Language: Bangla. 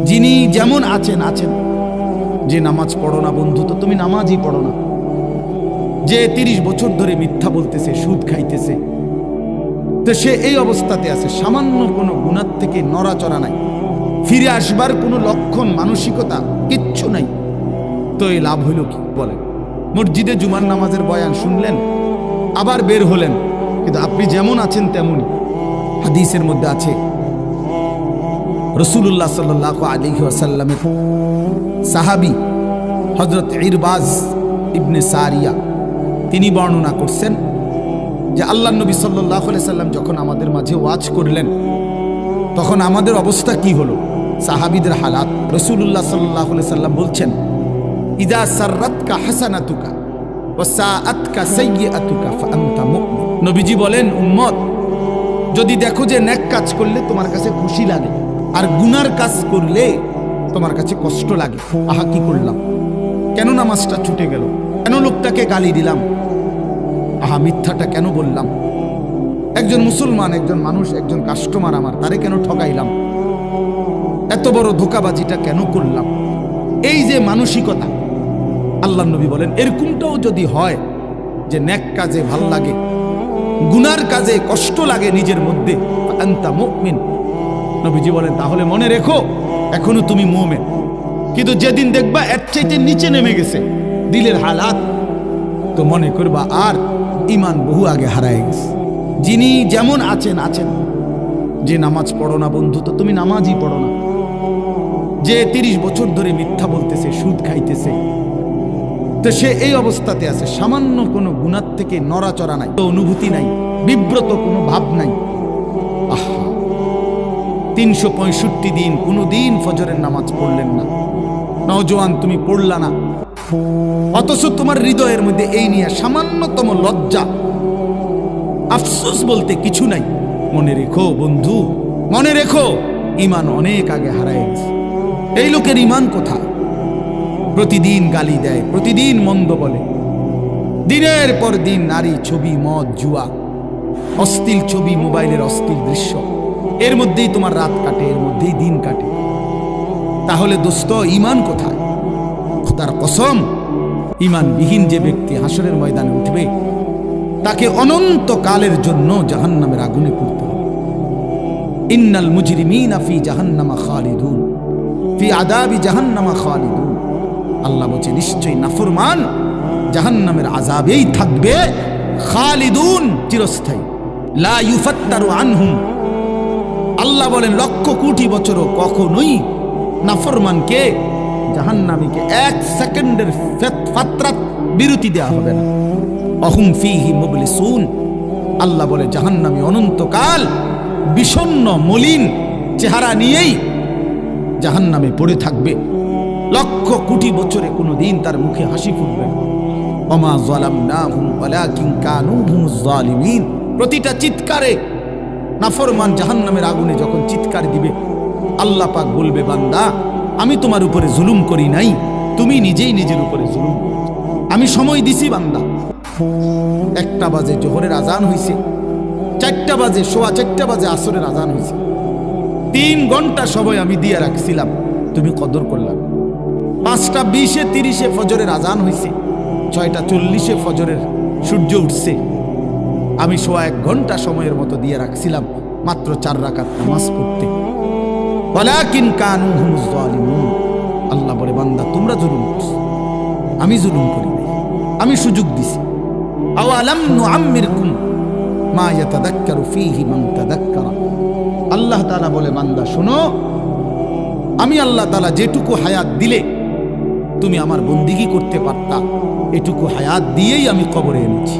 যিনি যেমন আছেন আছেন। যে নামাজ পড়ো না বন্ধু, তো তুমি নামাজই পড়ো না। যে 30 বছর ধরে মিথ্যা বলতেছে, সুদ খাইতেছে, তো সে এই অবস্থাতে আছে, সামান্য কোনো গুনাহ থেকে নড়াচড়া নাই, ফিরে আসবার কোনো লক্ষণ মানসিকতা কিচ্ছু নাই। তো এই লাভ হইল কি বলেন? মসজিদে জুমার নামাজের বয়ান শুনলেন, আবার বের হলেন, কিন্তু আপনি যেমন আছেন তেমনই। হাদিসের মধ্যে আছে রাসূলুল্লাহ সাল্লাল্লাহু আলাইহি ওয়াসাল্লামের সাহাবী হযরত ইরবাজ ইবনে সারিয়া তিনি বর্ণনা করছেন যে আল্লাহর নবী সাল্লাল্লাহু আলাইহি সাল্লাম যখন আমাদের মাঝে ওয়াজ করলেন, তখন আমাদের অবস্থা কি হলো, সাহাবীদের হালাত। রাসূলুল্লাহ সাল্লাল্লাহু আলাইহি সাল্লাম বলছেন, ইদা সাররাতকা হাসানাতুকা ওয়া সাআতকা সাইয়্যাতুকা ফাআনতা মুমিন। নবীজি বলেন, উম্মত, যদি দেখো যে নেক কাজ করলে তোমার কাছে খুশি লাগে, আর গুনার কাজ করলে তোমার কাছে কষ্ট লাগে, আহা কি করলাম, কেন নামাজটা ছুটে গেল, কেন লোকটাকে গালি দিলাম, আহা মিথ্যাটা কেন বললাম, একজন মুসলমান, একজন মানুষ, একজন কাস্টমার আমার, তারে কেন ঠকাইলাম, এত বড় ধোঁকাবাজিটা কেন করলাম। এই যে মানসিকতা, আল্লাহ নবী বলেন এরকমটাও যদি হয় যে নেক কাজে ভাল লাগে, গুনার কাজে কষ্ট লাগে নিজের মধ্যে, আনতা মুমিন, নবীজি বলেন তাহলে মনে রেখো এখনো তুমি মুমিন। কিন্তু যেদিন দেখবা এর চাইতে নিচে নেমে গেছে দিলের হালাত, তো মনে করবা আর ঈমান বহু আগে হারায় গেছে। যিনি যেমন আছেন আছেন। যে নামাজ পড়ো না বন্ধু, তো তুমি নামাজই পড়ো না। যে 30 বছর ধরে মিথ্যা বলতেছে, সুদ খাইতেছে, তো সে এই অবস্থাতে আছে, সামান্য কোনো গুনাহ থেকে নড়াচড়া নাই, অনুভূতি নাই, বিব্রত কোনো ভাব নাই। আহা, 365 দিন কোনো দিন ফজরের নামাজ পড়লেন না, নওজোয়ান তুমি পড়লা না, অথচ তোমার হৃদয়ের মধ্যে এই নিয়ে সামান্যতম লজ্জা, আফসোস বলতে কিছু নাই। মনে রেখো বন্ধু, মনে রেখো ঈমান অনেক আগে হারায় গেছে। এই লোকের ঈমান কোথায়? প্রতিদিন গালি দেয়, প্রতিদিন মন্দ বলে, দিনের পর দিন নারী ছবি, মদ, জুয়া, অশ্লীল ছবি, মোবাইলের অশ্লীল দৃশ্য, এর মধ্যেই তোমার রাত কাটে, এর মধ্যেই দিন কাটে। তাহলে দোস্ত ঈমান কোথায়? খোদার কসম, ঈমানবিহীন যে ব্যক্তি হাসরের ময়দানে উঠবে, তাকে অনন্ত কালের জন্য জাহান্নামের আগুনে পুড়তে হবে। ইন্নাল মুজরিমিনা ফি জাহান্নামা খালিদুন, ফি আযাবি জাহান্নামা খালিদুন। আল্লাহ বলছে নিশ্চয়ই নাফরমান জাহান্নামের আযাবেই থাকবে, খালিদুন, চিরস্থায়ী, লা ইউফাত্তারু আনহুম। আল্লাহ বলেন লক্ষ কোটি বছরও কখনোই নাফরমানকে, জাহান্নামীকে 1 সেকেন্ডের ফাতরাত বিরতি দেওয়া হবে না। অহুম ফীহি মুবলিসুন। আল্লাহ বলে জাহান্নামী অনন্তকাল বিষণ্ণ মলিন চেহারা নিয়েই জাহান্নামে পড়ে থাকবে, লক্ষ কোটি বছরে কোনো দিন তার মুখে হাসি ফুটবে না। ওমা যালামনাহুম ওয়ালাকিন কানু হুমুজ জালিমিন। প্রতিটা চিৎকারে নাফরমান জাহান্নামের আগুনে যখন চিৎকার দিবে, আল্লাহ পাক বলবে, বান্দা আমি তোমার উপরে জুলুম করি নাই, তুমি নিজেই নিজের উপরে জুলুম করেছো। আমি সময় দিছি বান্দা, 1টা বাজে জোহরের আজান হইছে, 4টা বাজে, 4:15 বাজে আসরের আজান হইছে, 3 ঘন্টা সময় আমি দিয়ে রাখছিলাম, তুমি কদর করলাম। 5:20 30 ফজরের আজান হইছে, 6:40 ফজরের সূর্য উঠছে, আমি 1 ঘন্টা সময়ের মতো দিয়ে রাখছিলাম মাত্র 4 রাকাত নামাজ পড়তে। ওয়ালাকিন কানু হুমুজ জালিমুন। আল্লাহ বলে বান্দা তোমরা জুলুম করছো, আমি জুলুম করি নাই, আমি সুযোগ দিছি। আওয়ালাম নুআম্মিরকুম মা ইয়াতাযাক্কারু ফীহি মান তাযাক্কারা। আল্লাহ তাআলা বলে বান্দা শোনো, আমি আল্লাহ তাআলা যেটুকু হায়াত দিলে তুমি আমার বন্দিগি করতে পারতা, এটুকু হায়াত দিয়েই আমি কবরে এনেছি।